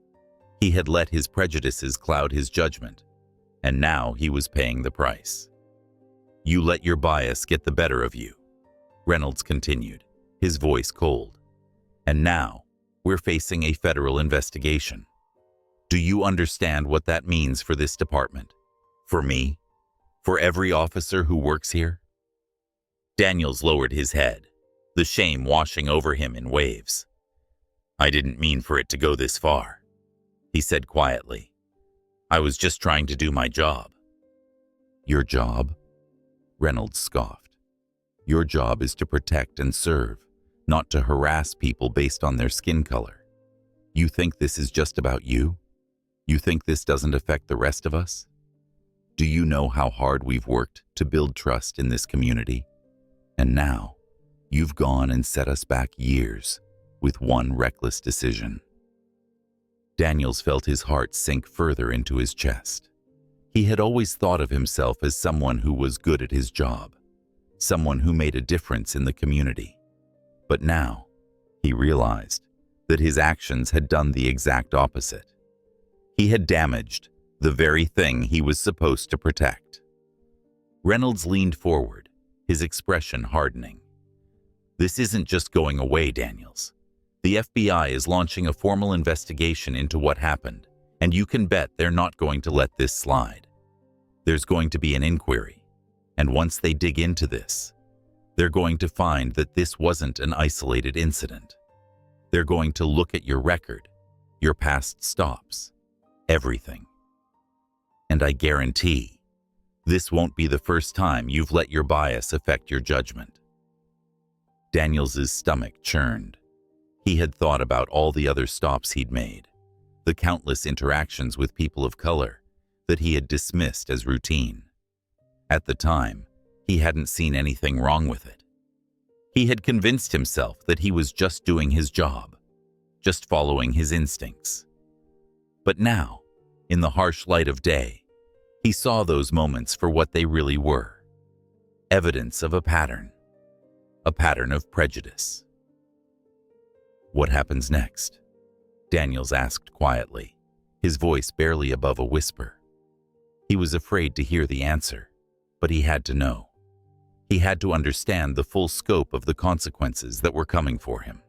He had let his prejudices cloud his judgment, and now he was paying the price. "You let your bias get the better of you," Reynolds continued, his voice cold. "And now, we're facing a federal investigation. Do you understand what that means for this department? For me? For every officer who works here?" Daniels lowered his head, the shame washing over him in waves. "I didn't mean for it to go this far," he said quietly. "I was just trying to do my job." "Your job?" Reynolds scoffed. "Your job is to protect and serve, not to harass people based on their skin color. You think this is just about you? You think this doesn't affect the rest of us? Do you know how hard we've worked to build trust in this community? And now, you've gone and set us back years with one reckless decision." Daniels felt his heart sink further into his chest. He had always thought of himself as someone who was good at his job, someone who made a difference in the community. But now, he realized that his actions had done the exact opposite. He had damaged the very thing he was supposed to protect. Reynolds leaned forward, his expression hardening. "This isn't just going away, Daniels. The FBI is launching a formal investigation into what happened, and you can bet they're not going to let this slide. There's going to be an inquiry, and once they dig into this, they're going to find that this wasn't an isolated incident. They're going to look at your record, your past stops, everything. And I guarantee, this won't be the first time you've let your bias affect your judgment." Daniels's stomach churned. He had thought about all the other stops he'd made, the countless interactions with people of color that he had dismissed as routine. At the time, he hadn't seen anything wrong with it. He had convinced himself that he was just doing his job, just following his instincts. But now, in the harsh light of day, he saw those moments for what they really were: evidence of a pattern of prejudice. "What happens next?" Daniels asked quietly, his voice barely above a whisper. He was afraid to hear the answer, but he had to know. He had to understand the full scope of the consequences that were coming for him.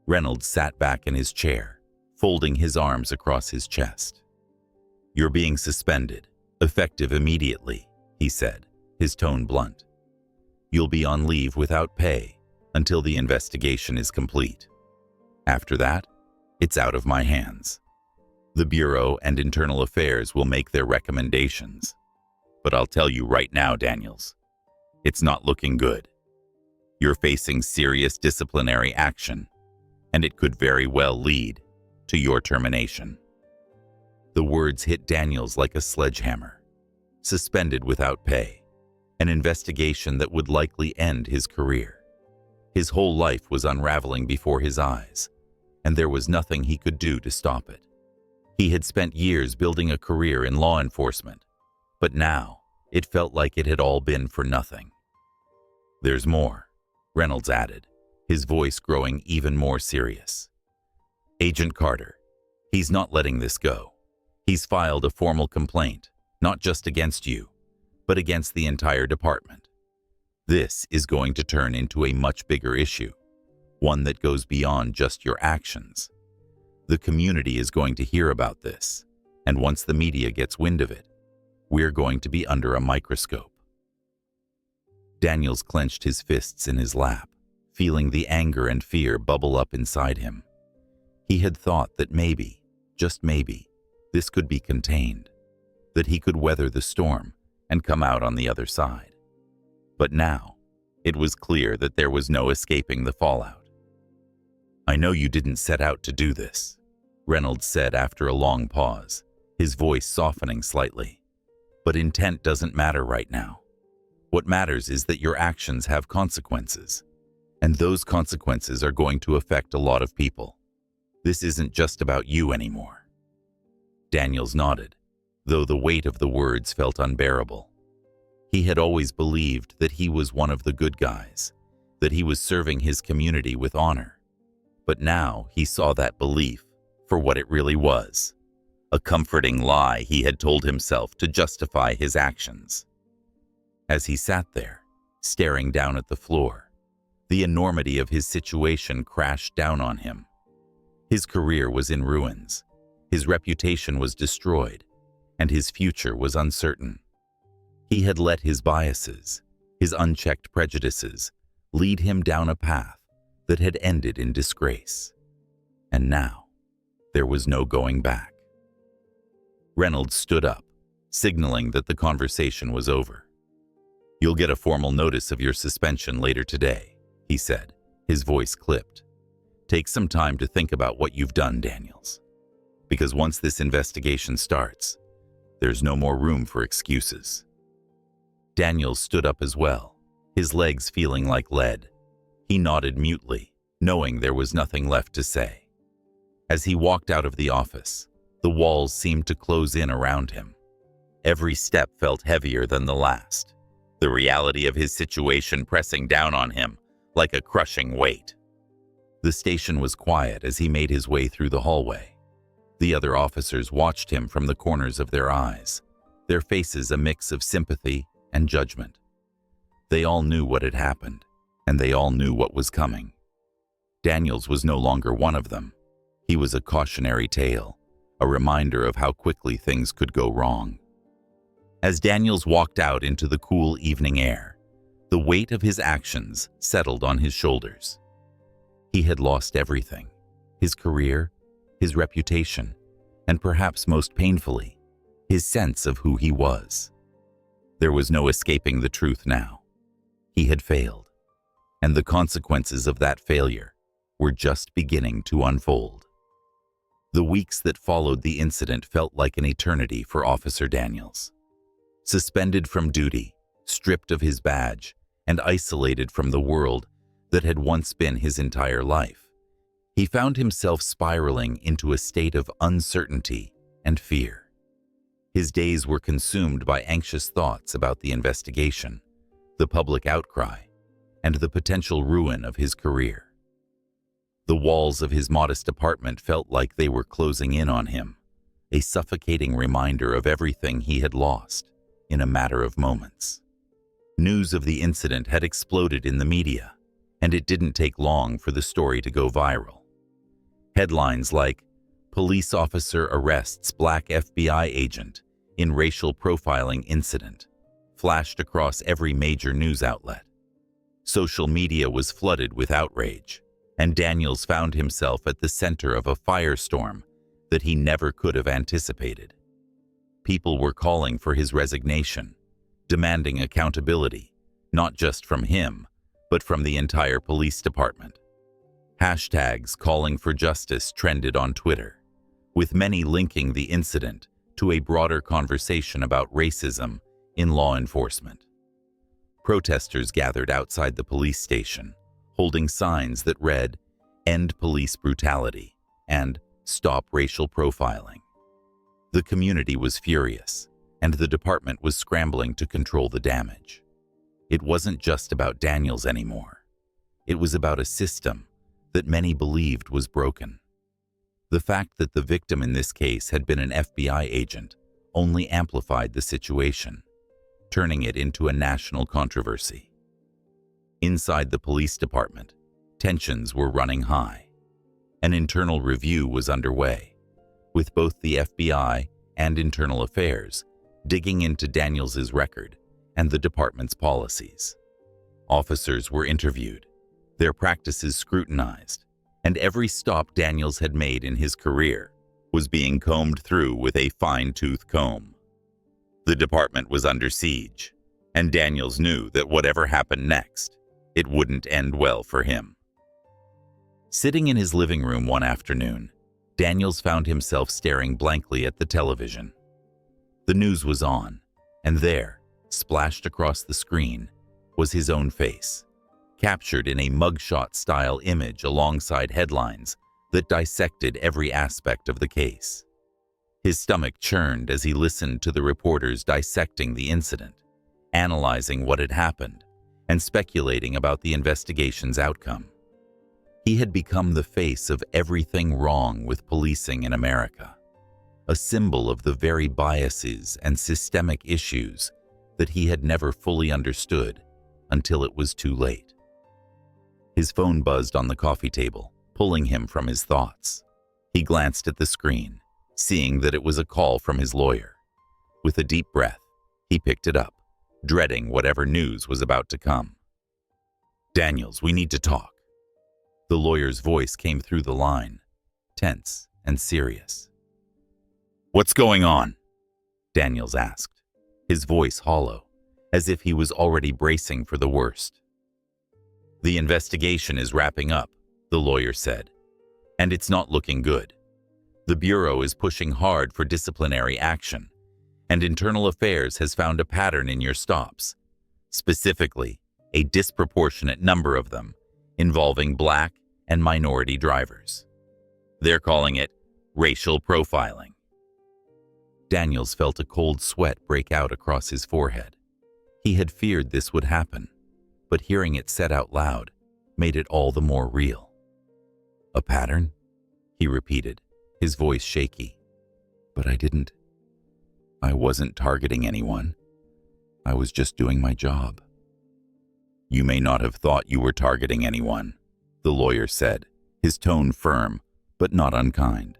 Reynolds sat back in his chair, folding his arms across his chest. "You're being suspended, effective immediately," he said, his tone blunt. "You'll be on leave without pay until the investigation is complete. After that, it's out of my hands. The Bureau and Internal Affairs will make their recommendations. But I'll tell you right now, Daniels, it's not looking good. You're facing serious disciplinary action, and it could very well lead to your termination." The words hit Daniels like a sledgehammer. Suspended without pay, an investigation that would likely end his career. His whole life was unraveling before his eyes, and there was nothing he could do to stop it. He had spent years building a career in law enforcement, but now it felt like it had all been for nothing. "There's more," Reynolds added, his voice growing even more serious. "Agent Carter, he's not letting this go. He's filed a formal complaint, not just against you, but against the entire department. This is going to turn into a much bigger issue, one that goes beyond just your actions. The community is going to hear about this, and once the media gets wind of it, we're going to be under a microscope. Daniels clenched his fists in his lap, feeling the anger and fear bubble up inside him. He had thought that maybe, just maybe, this could be contained, that he could weather the storm and come out on the other side. But now, it was clear that there was no escaping the fallout. "I know you didn't set out to do this," Reynolds said after a long pause, his voice softening slightly. "But intent doesn't matter right now. What matters is that your actions have consequences, and those consequences are going to affect a lot of people. This isn't just about you anymore." Daniels nodded, though the weight of the words felt unbearable. He had always believed that he was one of the good guys, that he was serving his community with honor. But now he saw that belief for what it really was, a comforting lie he had told himself to justify his actions. As he sat there, staring down at the floor, the enormity of his situation crashed down on him. His career was in ruins, his reputation was destroyed, and his future was uncertain. He had let his biases, his unchecked prejudices, lead him down a path that had ended in disgrace. And now, there was no going back. Reynolds stood up, signaling that the conversation was over. "You'll get a formal notice of your suspension later today," he said, his voice clipped. "Take some time to think about what you've done, Daniels. Because once this investigation starts, there's no more room for excuses." Daniels stood up as well, his legs feeling like lead. He nodded mutely, knowing there was nothing left to say. As he walked out of the office, the walls seemed to close in around him. Every step felt heavier than the last, the reality of his situation pressing down on him like a crushing weight. The station was quiet as he made his way through the hallway. The other officers watched him from the corners of their eyes, their faces a mix of sympathy and judgment. They all knew what had happened, and they all knew what was coming. Daniels was no longer one of them. He was a cautionary tale, a reminder of how quickly things could go wrong. As Daniels walked out into the cool evening air, the weight of his actions settled on his shoulders. He had lost everything: his career, his reputation, and perhaps most painfully, his sense of who he was. There was no escaping the truth now. He had failed, and the consequences of that failure were just beginning to unfold. The weeks that followed the incident felt like an eternity for Officer Daniels. Suspended from duty, stripped of his badge, and isolated from the world that had once been his entire life, he found himself spiraling into a state of uncertainty and fear. His days were consumed by anxious thoughts about the investigation, the public outcry, and the potential ruin of his career. The walls of his modest apartment felt like they were closing in on him, a suffocating reminder of everything he had lost in a matter of moments. News of the incident had exploded in the media, and it didn't take long for the story to go viral. Headlines like, "Police officer arrests black FBI agent in racial profiling incident," flashed across every major news outlet. Social media was flooded with outrage, and Daniels found himself at the center of a firestorm that he never could have anticipated. People were calling for his resignation, demanding accountability, not just from him, but from the entire police department. Hashtags calling for justice trended on Twitter, with many linking the incident to a broader conversation about racism in law enforcement. Protesters gathered outside the police station, holding signs that read, "End police brutality," and "Stop racial profiling." The community was furious, and the department was scrambling to control the damage. It wasn't just about Daniels anymore. It was about a system that many believed was broken. The fact that the victim in this case had been an FBI agent only amplified the situation, turning it into a national controversy. Inside the police department, tensions were running high. An internal review was underway, with both the FBI and Internal Affairs digging into Daniels's record and the department's policies. Officers were interviewed, their practices scrutinized, and every stop Daniels had made in his career was being combed through with a fine-tooth comb. The department was under siege, and Daniels knew that whatever happened next, it wouldn't end well for him. Sitting in his living room one afternoon, Daniels found himself staring blankly at the television. The news was on, and there, splashed across the screen, was his own face, captured in a mugshot-style image alongside headlines that dissected every aspect of the case. His stomach churned as he listened to the reporters dissecting the incident, analyzing what had happened, and speculating about the investigation's outcome. He had become the face of everything wrong with policing in America, a symbol of the very biases and systemic issues that he had never fully understood until it was too late. His phone buzzed on the coffee table, pulling him from his thoughts. He glanced at the screen, seeing that it was a call from his lawyer. With a deep breath, he picked it up, dreading whatever news was about to come. "Daniels, we need to talk." The lawyer's voice came through the line, tense and serious. "What's going on?" Daniels asked, his voice hollow, as if he was already bracing for the worst. "The investigation is wrapping up," the lawyer said, "and it's not looking good. The Bureau is pushing hard for disciplinary action, and Internal Affairs has found a pattern in your stops, specifically a disproportionate number of them involving Black and minority drivers. They're calling it racial profiling." Daniels felt a cold sweat break out across his forehead. He had feared this would happen, but hearing it said out loud made it all the more real. "A pattern?" he repeated, his voice shaky. "But I wasn't targeting anyone. I was just doing my job." "You may not have thought you were targeting anyone," the lawyer said, his tone firm but not unkind.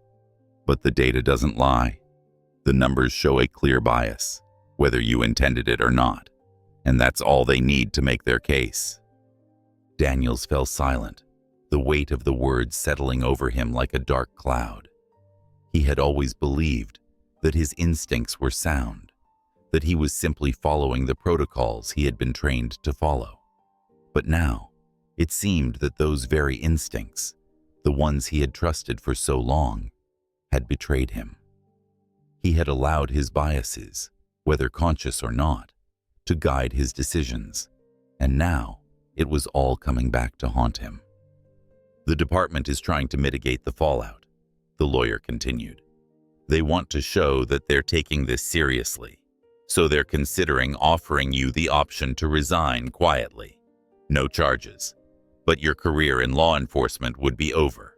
"But the data doesn't lie. The numbers show a clear bias, whether you intended it or not, and that's all they need to make their case." Daniels fell silent, the weight of the words settling over him like a dark cloud. He had always believed that his instincts were sound, that he was simply following the protocols he had been trained to follow. But now, it seemed that those very instincts, the ones he had trusted for so long, had betrayed him. He had allowed his biases, whether conscious or not, to guide his decisions, and now it was all coming back to haunt him. "The department is trying to mitigate the fallout," the lawyer continued. "They want to show that they're taking this seriously, so they're considering offering you the option to resign quietly. No charges, but your career in law enforcement would be over."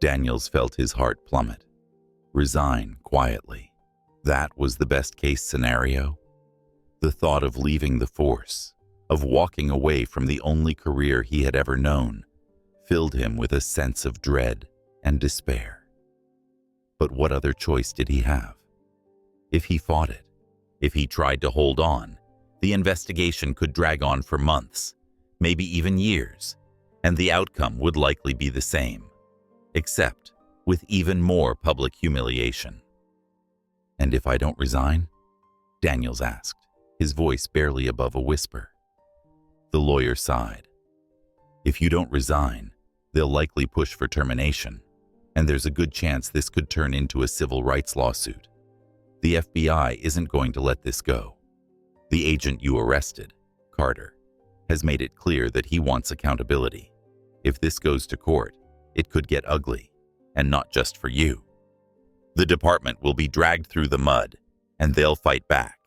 Daniels felt his heart plummet. Resign quietly. That was the best-case scenario? The thought of leaving the force, of walking away from the only career he had ever known, filled him with a sense of dread and despair. But what other choice did he have? If he fought it, if he tried to hold on, the investigation could drag on for months, maybe even years, and the outcome would likely be the same, except with even more public humiliation. "And if I don't resign?" Daniels asked, his voice barely above a whisper. The lawyer sighed. "If you don't resign, they'll likely push for termination, and there's a good chance this could turn into a civil rights lawsuit. The FBI isn't going to let this go. The agent you arrested, Carter, has made it clear that he wants accountability. If this goes to court, it could get ugly, and not just for you. The department will be dragged through the mud, and they'll fight back.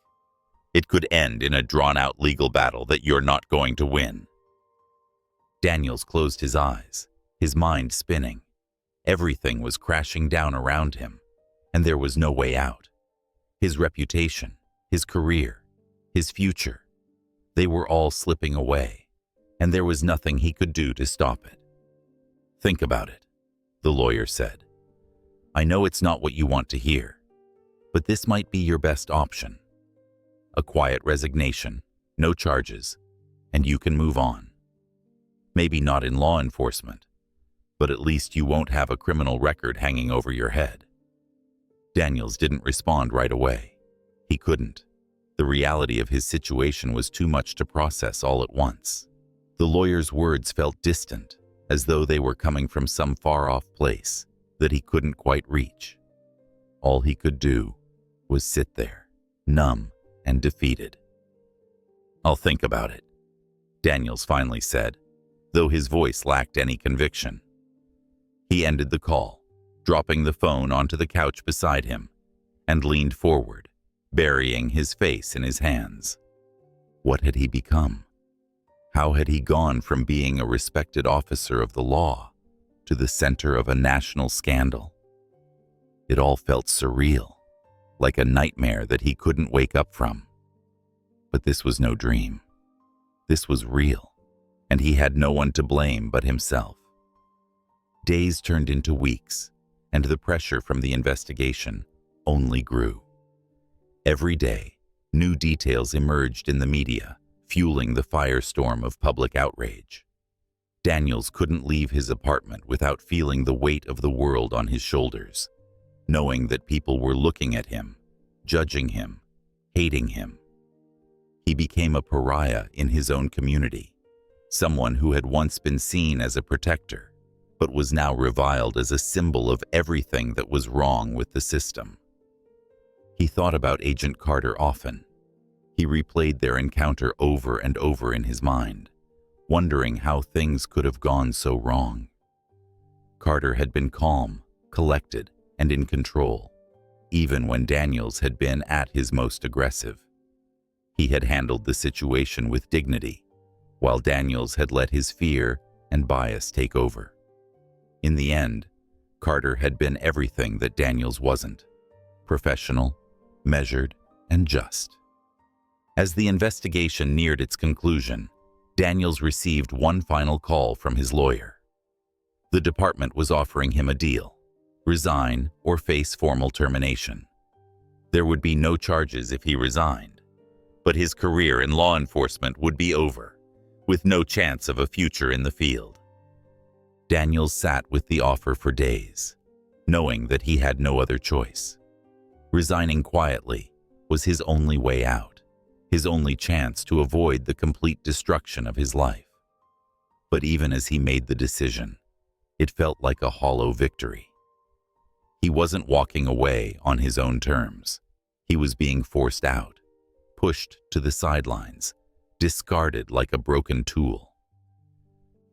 It could end in a drawn-out legal battle that you're not going to win." Daniels closed his eyes, his mind spinning. Everything was crashing down around him, and there was no way out. His reputation, his career, his future. They were all slipping away, and there was nothing he could do to stop it. "Think about it," the lawyer said. "I know it's not what you want to hear, but this might be your best option. A quiet resignation, no charges, and you can move on. Maybe not in law enforcement, but at least you won't have a criminal record hanging over your head." Daniels didn't respond right away. He couldn't. The reality of his situation was too much to process all at once. The lawyer's words felt distant, as though they were coming from some far-off place that he couldn't quite reach. All he could do was sit there, numb and defeated. "I'll think about it," Daniels finally said, though his voice lacked any conviction. He ended the call, dropping the phone onto the couch beside him, and leaned forward, burying his face in his hands. What had he become? How had he gone from being a respected officer of the law to the center of a national scandal? It all felt surreal, like a nightmare that he couldn't wake up from. But this was no dream. This was real, and he had no one to blame but himself. Days turned into weeks, and the pressure from the investigation only grew. Every day, new details emerged in the media, fueling the firestorm of public outrage. Daniels couldn't leave his apartment without feeling the weight of the world on his shoulders, knowing that people were looking at him, judging him, hating him. He became a pariah in his own community, someone who had once been seen as a protector, but was now reviled as a symbol of everything that was wrong with the system. He thought about Agent Carter often. He replayed their encounter over and over in his mind, wondering how things could have gone so wrong. Carter had been calm, collected, and in control, even when Daniels had been at his most aggressive. He had handled the situation with dignity, while Daniels had let his fear and bias take over. In the end, Carter had been everything that Daniels wasn't: professional, measured, and just. As the investigation neared its conclusion, Daniels received one final call from his lawyer. The department was offering him a deal: resign or face formal termination. There would be no charges if he resigned, but his career in law enforcement would be over, with no chance of a future in the field. Daniels sat with the offer for days, knowing that he had no other choice. Resigning quietly was his only way out, his only chance to avoid the complete destruction of his life. But even as he made the decision, it felt like a hollow victory. He wasn't walking away on his own terms. He was being forced out, pushed to the sidelines, discarded like a broken tool.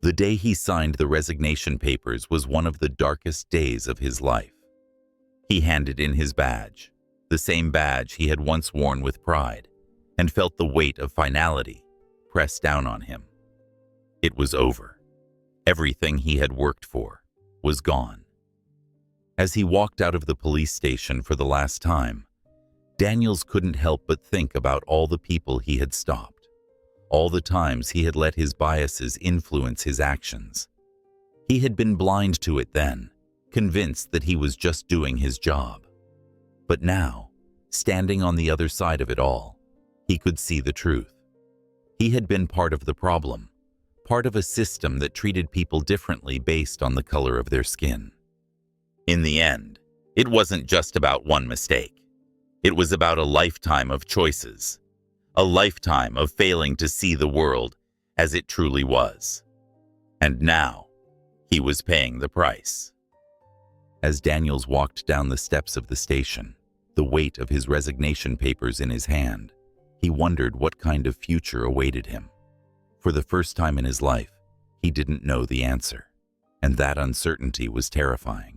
The day he signed the resignation papers was one of the darkest days of his life. He handed in his badge, the same badge he had once worn with pride, and felt the weight of finality press down on him. It was over. Everything he had worked for was gone. As he walked out of the police station for the last time, Daniels couldn't help but think about all the people he had stopped, all the times he had let his biases influence his actions. He had been blind to it then, convinced that he was just doing his job. But now, standing on the other side of it all, he could see the truth. He had been part of the problem, part of a system that treated people differently based on the color of their skin. In the end, it wasn't just about one mistake. It was about a lifetime of choices, a lifetime of failing to see the world as it truly was. And now, he was paying the price. As Daniels walked down the steps of the station, the weight of his resignation papers in his hand, he wondered what kind of future awaited him. For the first time in his life, he didn't know the answer, and that uncertainty was terrifying.